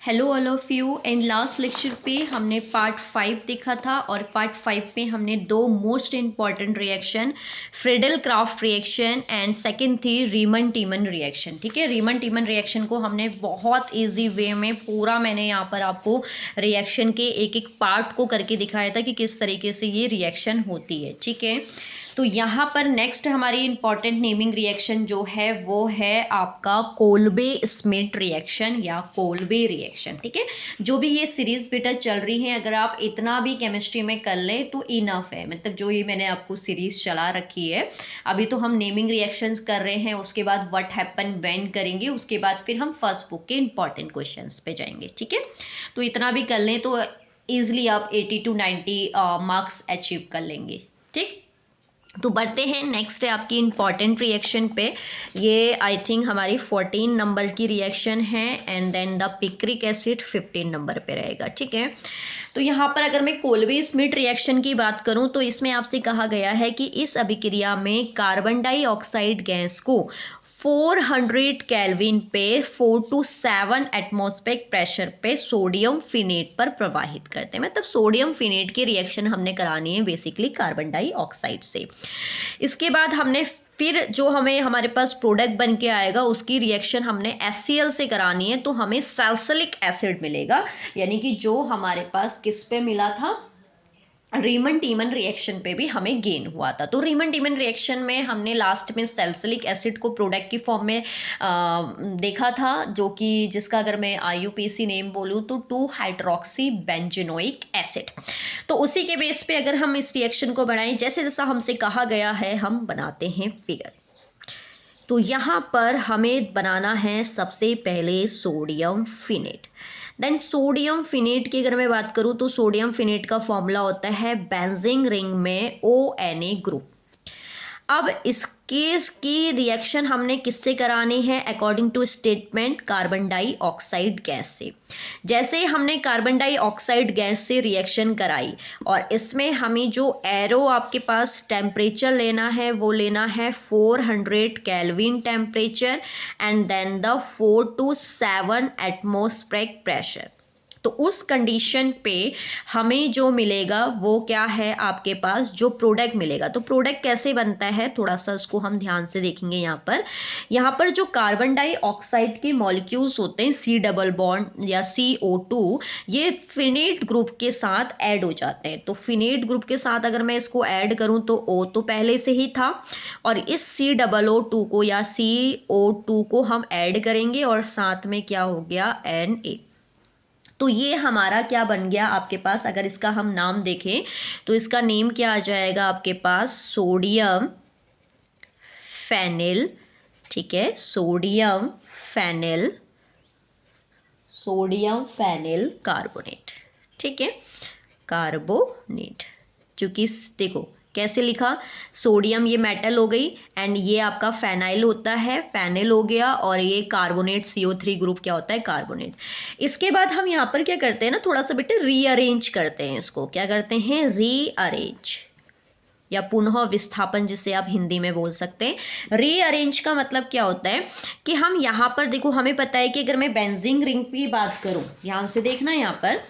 Hello all of you. And last lecture पे हमने part 5 देखा था और पार्ट 5 में हमने दो most important reaction, Friedel craft reaction and second थी रीमन टीमन रिएक्शन। ठीक है, रीमन टीमन रिएक्शन को हमने बहुत इजी वे में पूरा मैंने यहाँ पर आपको रिएक्शन के एक एक पार्ट को करके दिखाया था कि किस तरीके से ये रिएक्शन होती है। ठीक है, तो यहाँ पर नेक्स्ट हमारी इंपॉर्टेंट नेमिंग रिएक्शन जो है वो है आपका कोल्बे स्मिट रिएक्शन या कोल्बे रिएक्शन। ठीक है, जो भी ये सीरीज बेटा चल रही है, अगर आप इतना भी केमिस्ट्री में कर लें तो इनफ है। मतलब जो ये मैंने आपको सीरीज चला रखी है, अभी तो हम नेमिंग रिएक्शंस कर रहे हैं, उसके बाद व्हाट हैपन व्हेन करेंगे, उसके बाद फिर हम फर्स्ट बुक के इंपॉर्टेंट क्वेश्चंस पे जाएंगे। ठीक है, तो इतना भी कर लें तो ईजिली आप 80 to 90 मार्क्स अचीव कर लेंगे। ठीक, तो बढ़ते हैं नेक्स्ट है आपकी इंपॉर्टेंट रिएक्शन पे। ये आई थिंक हमारी 14 नंबर की रिएक्शन है and then the picric acid 15 number पे रहेगा। ठीक है, तो यहाँ पर अगर मैं कोल्बे स्मिट रिएक्शन की बात करूँ तो इसमें आपसे कहा गया है कि इस अभिक्रिया में कार्बन डाइऑक्साइड गैस को 400 केल्विन पे 4 to 7 एटमॉस्फेरिक प्रेशर पे सोडियम फिनेट पर प्रवाहित करते हैं। मतलब सोडियम फिनेट की रिएक्शन हमने करानी है बेसिकली कार्बन डाइऑक्साइड से। इसके बाद हमने फिर जो हमें हमारे पास प्रोडक्ट बन के आएगा उसकी रिएक्शन हमने HCl से करानी है, तो हमें सैलिसिलिक एसिड मिलेगा। यानी कि जो हमारे पास किस पे मिला था, रीमन टीमन रिएक्शन पे भी हमें गेन हुआ था। तो रीमन टीमन रिएक्शन में हमने लास्ट में सैलिसिलिक एसिड को प्रोडक्ट की फॉर्म में देखा था, जो कि जिसका अगर मैं IUPAC नेम बोलूँ तो 2 हाइड्रोक्सी बेंजोनोइक एसिड। तो उसी के बेस पे अगर हम इस रिएक्शन को बनाएं, जैसे जैसा हमसे कहा गया है हम बनाते हैं फिगर। तो यहाँ पर हमें बनाना है सबसे पहले सोडियम फिनेट। देन सोडियम फिनेट की अगर मैं बात करूँ तो सोडियम फिनेट का फॉर्मूला होता है बेंजीन रिंग में ONA ग्रुप। अब इसकी रिएक्शन हमने किससे करानी है, according to statement carbon dioxide gas से। जैसे हमने कार्बन डाइऑक्साइड गैस से रिएक्शन कराई और इसमें हमें जो एरो आपके पास टेम्परेचर लेना है वो लेना है 400 kelvin temperature and then the 4 to 7 atmospheric pressure. तो उस कंडीशन पे हमें जो मिलेगा वो क्या है, आपके पास जो प्रोडक्ट मिलेगा। तो प्रोडक्ट कैसे बनता है थोड़ा सा उसको हम ध्यान से देखेंगे। यहाँ पर जो कार्बन डाइऑक्साइड के मॉलिक्यूल्स होते हैं C डबल बॉन्ड या CO2, ये फिनेट ग्रुप के साथ ऐड हो जाते हैं। तो फिनेट ग्रुप के साथ अगर मैं इसको ऐड करूँ तो O तो पहले से ही था और इस COO2 को या CO2 को हम ऐड करेंगे और साथ में क्या हो गया, Na। तो ये हमारा क्या बन गया आपके पास, अगर इसका हम नाम देखें तो इसका नेम क्या आ जाएगा आपके पास, सोडियम फेनिल। ठीक है, सोडियम फेनिल कार्बोनेट। ठीक है, कार्बोनेट। चूंकि देखो कैसे लिखा, सोडियम ये मेटल हो गई एंड ये आपका फेनाइल होता है, फेनिल हो गया, और ये कार्बोनेट CO3 ग्रुप क्या होता है, कार्बोनेट। इसके बाद हम यहाँ पर क्या करते हैं ना, थोड़ा सा बेटे रीअरेंज करते हैं इसको। क्या करते हैं, रीअरेंज या पुनः विस्थापन जिसे आप हिंदी में बोल सकते हैं। रीअरेंज का मतलब क्या होता है कि हम यहाँ पर देखो, हमें पता है कि अगर मैं बेंजीन रिंग की बात करूँ, ध्यान से देखना यहाँ पर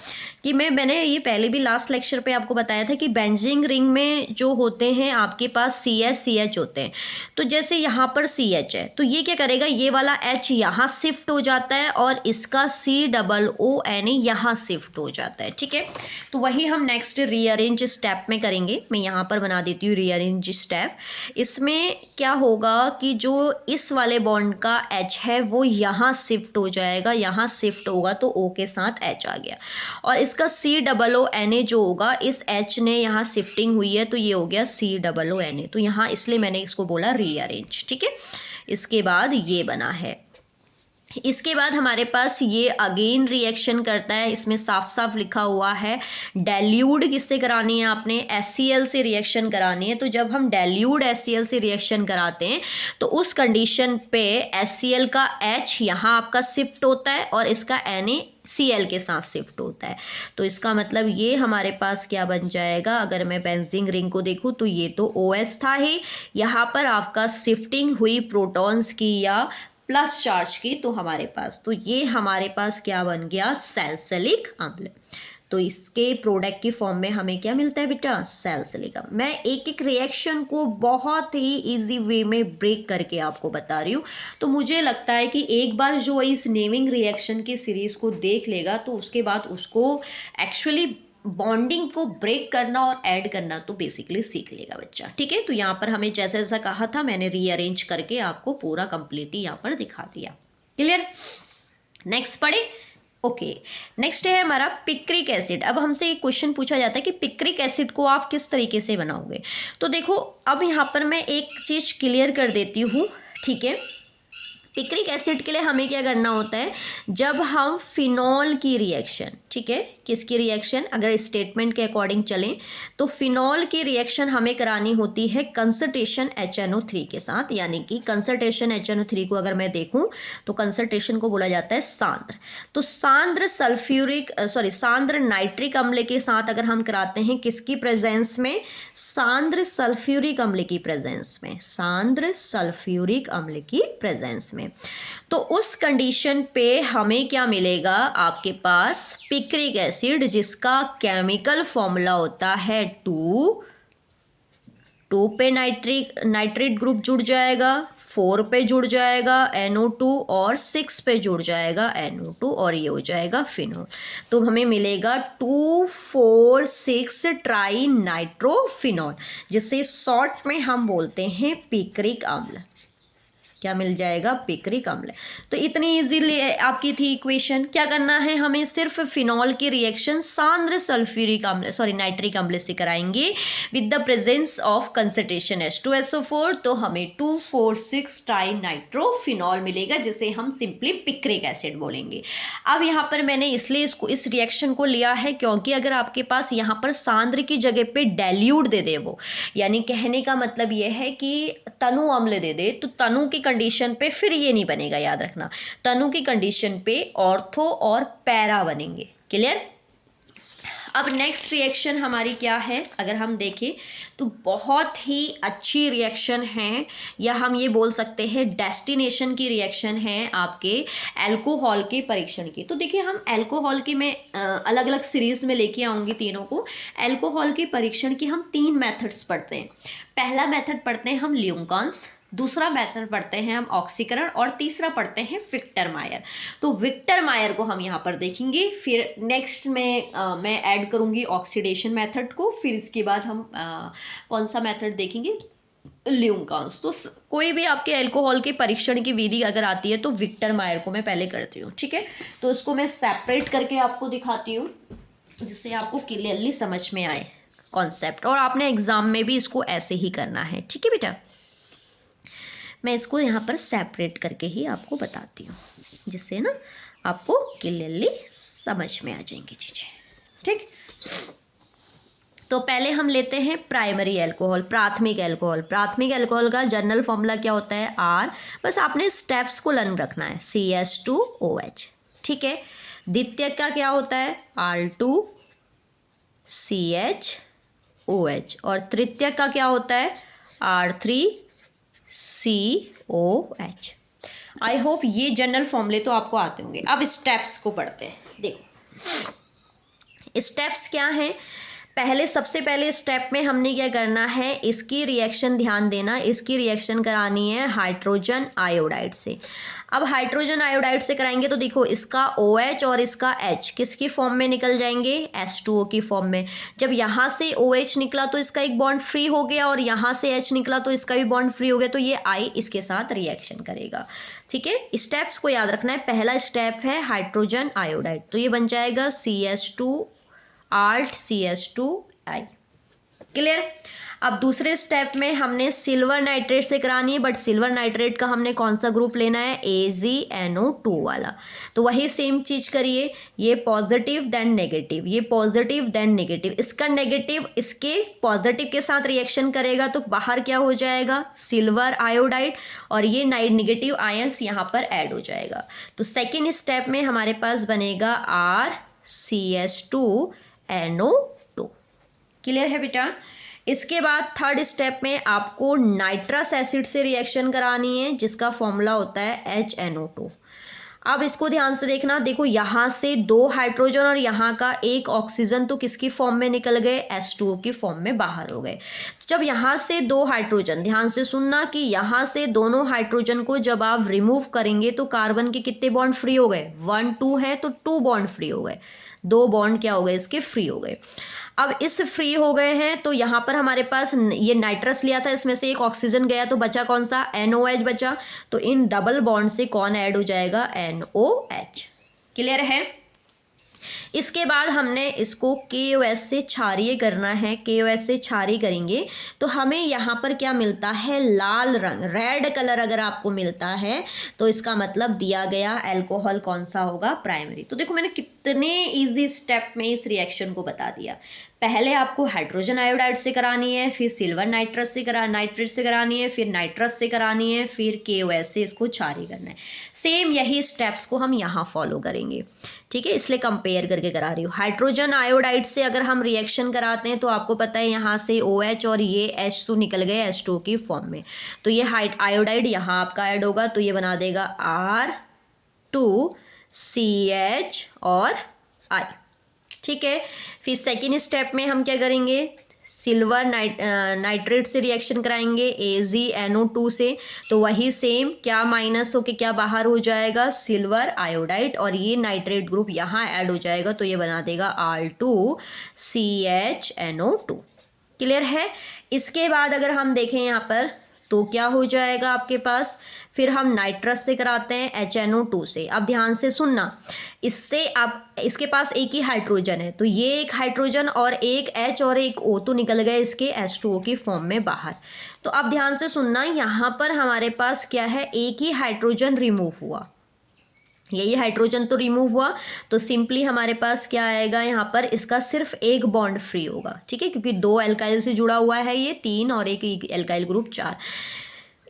कि मैंने ये पहले भी लास्ट लेक्चर पे आपको बताया था कि बेंजीन रिंग में जो होते हैं आपके पास CH होते हैं। तो जैसे यहाँ पर CH है तो ये क्या करेगा, ये वाला H यहाँ शिफ्ट हो जाता है और इसका COONA यहाँ शिफ्ट हो जाता है। ठीक है, तो वही हम नेक्स्ट रीअरेंज स्टेप में करेंगे। मैं यहाँ पर बना देती हूँ रीअरेंज स्टेप। इसमें क्या होगा कि जो इस वाले बॉन्ड का H है वो यहाँ शिफ्ट हो जाएगा, यहाँ शिफ्ट होगा तो O के साथ H आ गया, और इसका COONA जो होगा, इस H ने यहाँ शिफ्टिंग हुई है तो ये हो गया COONA। तो यहाँ इसलिए मैंने इसको बोला रीअरेंज। ठीक है, इसके बाद ये बना है। इसके बाद हमारे पास ये अगेन रिएक्शन करता है, इसमें साफ साफ लिखा हुआ है डाइल्यूट किससे करानी है, आपने HCl से रिएक्शन करानी है। तो जब हम डाइल्यूट HCl से रिएक्शन कराते हैं तो उस कंडीशन पे HCl का H यहाँ आपका शिफ्ट होता है और इसका NaCl के साथ शिफ्ट होता है। तो इसका मतलब ये हमारे पास क्या बन जाएगा, अगर मैं बेंजीन रिंग को देखूँ तो ये तो OH था ही, यहाँ पर आपका शिफ्टिंग हुई प्रोटॉन्स की या प्लस चार्ज की, तो हमारे पास, तो ये हमारे पास क्या बन गया, सैलिसिलिक अम्ल। तो इसके प्रोडक्ट की फॉर्म में हमें क्या मिलता है बेटा, सैलिसिलिक अम्ल। मैं एक एक रिएक्शन को बहुत ही इजी वे में ब्रेक करके आपको बता रही हूँ। तो मुझे लगता है कि एक बार जो इस नेमिंग रिएक्शन की सीरीज को देख लेगा तो उसके बाद उसको एक्चुअली बॉन्डिंग को ब्रेक करना और ऐड करना तो बेसिकली सीख लेगा बच्चा। ठीक है, तो यहाँ पर हमें जैसा जैसा कहा था मैंने रीअरेंज करके आपको पूरा कंप्लीट यहाँ पर दिखा दिया। क्लियर, नेक्स्ट पढ़े। ओके, नेक्स्ट है हमारा पिक्रिक एसिड। अब हमसे एक क्वेश्चन पूछा जाता है कि पिक्रिक एसिड को आप किस तरीके से बनाओगे। तो देखो, अब यहाँ पर मैं एक चीज़ क्लियर कर देती हूँ। ठीक है, पिक्रिक एसिड के लिए हमें क्या करना होता है, जब हम फिनॉल की रिएक्शन, ठीक है, किसकी रिएक्शन, अगर स्टेटमेंट के अकॉर्डिंग चलें तो फिनॉल की रिएक्शन हमें करानी होती है कंसंट्रेशन HNO3 के साथ। यानी कि कंसंट्रेशन HNO3 को अगर मैं देखूं तो कंसंट्रेशन को बोला जाता है सांद्र। तो सांद्र सांद्र नाइट्रिक अम्ल के साथ अगर हम कराते हैं किसकी प्रेजेंस में, सांद्र सल्फ्यूरिक अम्ल की प्रेजेंस में, सांद्र सल्फ्यूरिक अम्ल की प्रेजेंस में, तो उस कंडीशन पे हमें क्या मिलेगा, आपके पास पिक्रिक एसिड, जिसका केमिकल फॉर्मूला होता है 2 पे नाइट्रेट ग्रुप जुड़ जाएगा, 4 पे जुड़ जाएगा NO2 और 6 पे जुड़ जाएगा NO2 और ये हो जाएगा फिनॉल। तो हमें मिलेगा 2,4,6 ट्राई नाइट्रोफिनॉल, जिसे शॉर्ट में हम बोलते हैं पिक्रिक अम्ल। क्या मिल जाएगा, पिक्रिक अम्ल। तो इतनी इजीली आपकी थी इक्वेशन। क्या करना है, हमें सिर्फ फिनॉल की रिएक्शन सांद्र सल्फ्यूरिक अम्ल नाइट्रिक अम्ल से कराएंगे with the presence of concentration H2SO4, तो हमें 2,4,6 ट्राई नाइट्रोफिनॉल मिलेगा, जिसे हम सिंपली पिक्रिक एसिड बोलेंगे। अब यहाँ पर मैंने इसलिए इस रिएक्शन को लिया है क्योंकि अगर आपके पास यहाँ पर सांद्र की जगह पे डाइल्यूट दे दे वो, यानी कहने का मतलब ये है कि तनु अम्ल दे दे, तो तनु की कंडीशन पे फिर ये नहीं बनेगा, याद रखना। तनु की कंडीशन पे ऑर्थो और पैरा बनेंगे। क्लियर। अब नेक्स्ट रिएक्शन हमारी क्या है, अगर हम देखें तो बहुत ही अच्छी रिएक्शन है, या हम ये बोल सकते हैं डेस्टिनेशन की रिएक्शन है आपके अल्कोहल के परीक्षण की। तो देखिए, हम अल्कोहल की मैं अलग अलग सीरीज में लेके आऊँगी तीनों को। अल्कोहल के परीक्षण की हम 3 मेथड्स पढ़ते हैं। पहला मेथड पढ़ते हैं हम ल्यूकांस, दूसरा मेथड पढ़ते हैं हम ऑक्सीकरण, और तीसरा पढ़ते हैं विक्टर मायर। तो विक्टर मायर को हम यहाँ पर देखेंगे, फिर नेक्स्ट में मैं ऐड करूँगी ऑक्सीडेशन मेथड को, फिर इसके बाद हम कौन सा मेथड देखेंगे, ल्यूकांस। तो कोई भी आपके अल्कोहल के परीक्षण की विधि अगर आती है तो विक्टर मायर को मैं पहले करती हूँ। ठीक है, तो इसको मैं सेपरेट करके आपको दिखाती हूँ जिससे आपको क्लियरली समझ में आए कॉन्सेप्ट, और आपने एग्जाम में भी इसको ऐसे ही करना है। ठीक है बेटा, मैं इसको यहाँ पर सेपरेट करके ही आपको बताती हूँ जिससे ना आपको क्लियरली समझ में आ जाएंगी चीज़ें। ठीक, तो पहले हम लेते हैं प्राइमरी अल्कोहल, प्राथमिक अल्कोहल। प्राथमिक अल्कोहल का जनरल फॉर्मूला क्या होता है, R। बस आपने स्टेप्स को लर्न रखना है, CH2OH। ठीक है, द्वितीयक का क्या होता है, R2CHOH, और तृतीयक का क्या होता है, R3COH। आई होप ये जनरल फॉर्मूले तो आपको आते होंगे। अब स्टेप्स को पढ़ते हैं। देखो स्टेप्स क्या हैं, सबसे पहले स्टेप में हमने क्या करना है, इसकी रिएक्शन ध्यान देना, इसकी रिएक्शन करानी है हाइड्रोजन आयोडाइड से। अब हाइड्रोजन आयोडाइड से कराएंगे तो देखो, इसका OH और इसका H किसकी फॉर्म में निकल जाएंगे, H2O की फॉर्म में। जब यहाँ से OH निकला तो इसका एक बॉन्ड फ्री हो गया, और यहाँ से H निकला तो इसका भी बॉन्ड फ्री हो गया, तो ये I इसके साथ रिएक्शन करेगा। ठीक है, स्टेप्स को याद रखना है। पहला स्टेप है हाइड्रोजन आयोडाइड, तो ये बन जाएगा CH2 आल्ट CH2I। क्लियर। अब दूसरे स्टेप में हमने सिल्वर नाइट्रेट से करानी है, बट सिल्वर नाइट्रेट का हमने कौन सा ग्रुप लेना है, AgNO2 वाला। तो वही सेम चीज़ करिए, ये पॉजिटिव देन नेगेटिव, ये पॉजिटिव देन नेगेटिव, इसका नेगेटिव इसके पॉजिटिव के साथ रिएक्शन करेगा तो बाहर क्या हो जाएगा, सिल्वर आयोडाइड, और ये नेगेटिव आयंस यहाँ पर ऐड हो जाएगा। तो सेकेंड स्टेप में हमारे पास बनेगा RCH2NO2। क्लियर है बेटा। इसके बाद थर्ड स्टेप में आपको नाइट्रस एसिड से रिएक्शन करानी है, जिसका फॉर्मूला होता है HNO2। अब इसको ध्यान से देखना, देखो यहाँ से 2 हाइड्रोजन और यहाँ का 1 ऑक्सीजन तो किसकी फॉर्म में निकल गए, H2O की फॉर्म में बाहर हो गए। तो जब यहाँ से 2 हाइड्रोजन, ध्यान से सुनना कि यहाँ से दोनों हाइड्रोजन को जब आप रिमूव करेंगे तो कार्बन के कितने बॉन्ड फ्री हो गए, 1 2 है तो 2 बॉन्ड फ्री हो गए, 2 बॉन्ड क्या हो गए इसके फ्री हो गए। अब इस फ्री हो गए हैं तो यहाँ पर हमारे पास ये नाइट्रस लिया था, इसमें से एक ऑक्सीजन गया तो बचा कौन सा, NOH बचा। तो इन डबल बॉन्ड से कौन ऐड हो जाएगा, NOH। क्लियर है। इसके बाद हमने इसको KOH से क्षारीय करना है, KOH से क्षारीय करेंगे तो हमें यहाँ पर क्या मिलता है, लाल रंग, रेड कलर अगर आपको मिलता है तो इसका मतलब दिया गया अल्कोहल कौन सा होगा, प्राइमरी। तो देखो मैंने कितने इजी स्टेप में इस रिएक्शन को बता दिया। पहले आपको हाइड्रोजन आयोडाइड से करानी है, फिर सिल्वर नाइट्रेट से करानी है, फिर नाइट्रस से करानी है, फिर KOH से इसको क्षारीय करना है। सेम यही स्टेप्स को हम यहाँ फॉलो करेंगे, ठीक है, इसलिए कंपेयर करके करा रही हूँ। हाइड्रोजन आयोडाइड से अगर हम रिएक्शन कराते हैं तो आपको पता है यहाँ से OH और ये H तो निकल गए H2O की फॉर्म में, तो ये आयोडाइड यहाँ आपका ऐड होगा तो ये बना देगा R2CH और I, ठीक है। फिर सेकेंड स्टेप में हम क्या करेंगे, सिल्वर नाइट्रेट से रिएक्शन कराएंगे AgNO2 से, तो वही सेम क्या माइनस होके क्या बाहर हो जाएगा, सिल्वर आयोडाइड, और ये नाइट्रेट ग्रुप यहाँ ऐड हो जाएगा तो ये बना देगा R2CHNO2। क्लियर है। इसके बाद अगर हम देखें यहाँ पर तो क्या हो जाएगा आपके पास, फिर हम नाइट्रस से कराते हैं HNO2 से। अब ध्यान से सुनना, इससे आप इसके पास एक ही हाइड्रोजन है तो ये एक हाइड्रोजन और एक H और एक O तो निकल गए इसके H2O की फॉर्म में बाहर। तो अब ध्यान से सुनना, यहाँ पर हमारे पास क्या है, एक ही हाइड्रोजन रिमूव हुआ, यही हाइड्रोजन तो रिमूव हुआ, तो सिंपली हमारे पास क्या आएगा, यहाँ पर इसका सिर्फ एक बॉन्ड फ्री होगा, ठीक है, क्योंकि 2 एल्काइल से जुड़ा हुआ है ये 3 और एक एल्काइल ग्रुप 4।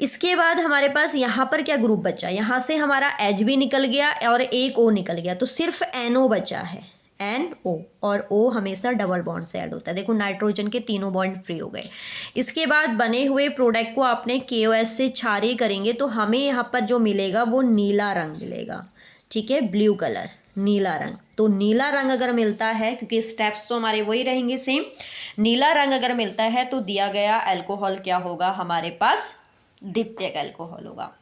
इसके बाद हमारे पास यहाँ पर क्या ग्रुप बचा, यहाँ से हमारा H भी निकल गया और एक O निकल गया, तो सिर्फ NO बचा है, NO, और O हमेशा डबल बॉन्ड से ऐड होता है। देखो नाइट्रोजन के तीनों बॉन्ड फ्री हो गए। इसके बाद बने हुए प्रोडक्ट को आपने KOH से क्षारीय करेंगे तो हमें यहाँ पर जो मिलेगा वो नीला रंग मिलेगा, ठीक है, ब्लू कलर, नीला रंग। तो नीला रंग अगर मिलता है, क्योंकि स्टेप्स तो हमारे वही रहेंगे सेम, नीला रंग अगर मिलता है तो दिया गया अल्कोहल क्या होगा हमारे पास, द्वितीयक अल्कोहल होगा।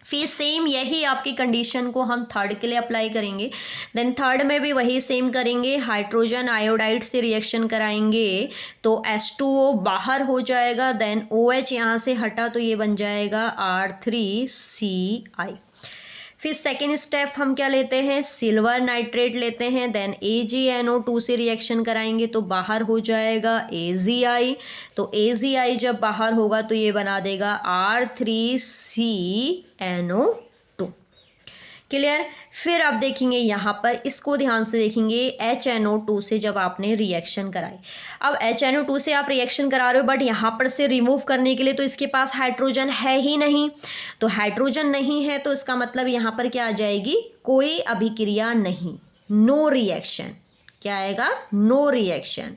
फिर सेम यही आपकी कंडीशन को हम थर्ड के लिए अप्लाई करेंगे। देन थर्ड में भी वही सेम करेंगे, हाइड्रोजन आयोडाइड से रिएक्शन कराएंगे तो H2O बाहर हो जाएगा, देन OH यहाँ से हटा तो ये बन जाएगा R3CI। फिर सेकेंड स्टेप हम क्या लेते हैं, सिल्वर नाइट्रेट लेते हैं, देन AgNO2 से रिएक्शन कराएंगे तो बाहर हो जाएगा AgI। तो AgI जब बाहर होगा तो ये बना देगा R3CNO2। क्लियर। फिर आप देखेंगे यहाँ पर, इसको ध्यान से देखेंगे, HNO2 से जब आपने रिएक्शन कराई, अब HNO2 से आप रिएक्शन करा रहे हो बट यहाँ पर से रिमूव करने के लिए तो इसके पास हाइड्रोजन है ही नहीं, तो हाइड्रोजन नहीं है तो इसका मतलब यहाँ पर क्या आ जाएगी, कोई अभिक्रिया नहीं, नो रिएक्शन। क्या आएगा, नो रिएक्शन,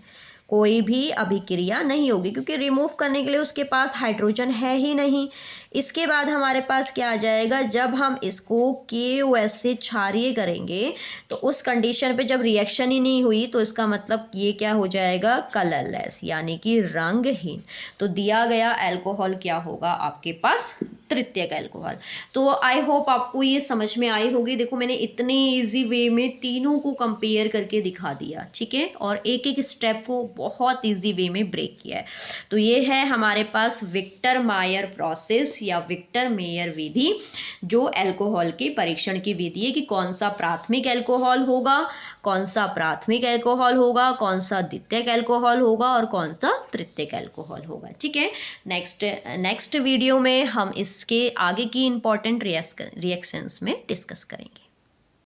कोई भी अभिक्रिया नहीं होगी, क्योंकि रिमूव करने के लिए उसके पास हाइड्रोजन है ही नहीं। इसके बाद हमारे पास क्या आ जाएगा, जब हम इसको KOH से क्षारीय करेंगे तो उस कंडीशन पे जब रिएक्शन ही नहीं हुई तो इसका मतलब ये क्या हो जाएगा, कलरलेस, यानी कि रंगहीन। तो दिया गया अल्कोहल क्या होगा आपके पास, तृतीयक अल्कोहल। तो आई होप आपको ये समझ में आई होगी। देखो मैंने इतने इजी वे में तीनों को कंपेयर करके दिखा दिया, ठीक है, और एक एक स्टेप को बहुत इजी वे में ब्रेक किया है। तो ये है हमारे पास विक्टर मायर प्रोसेस या विक्टर मेयर विधि, जो अल्कोहल के परीक्षण की विधि है कि कौन सा प्राथमिक अल्कोहल होगा, कौन सा प्राथमिक अल्कोहल होगा, कौन सा द्वितीयक अल्कोहल होगा और कौन सा तृतीयक अल्कोहल होगा, ठीक है। नेक्स्ट वीडियो में हम इसके आगे की इंपॉर्टेंट रिएक्शंस में डिस्कस करेंगे।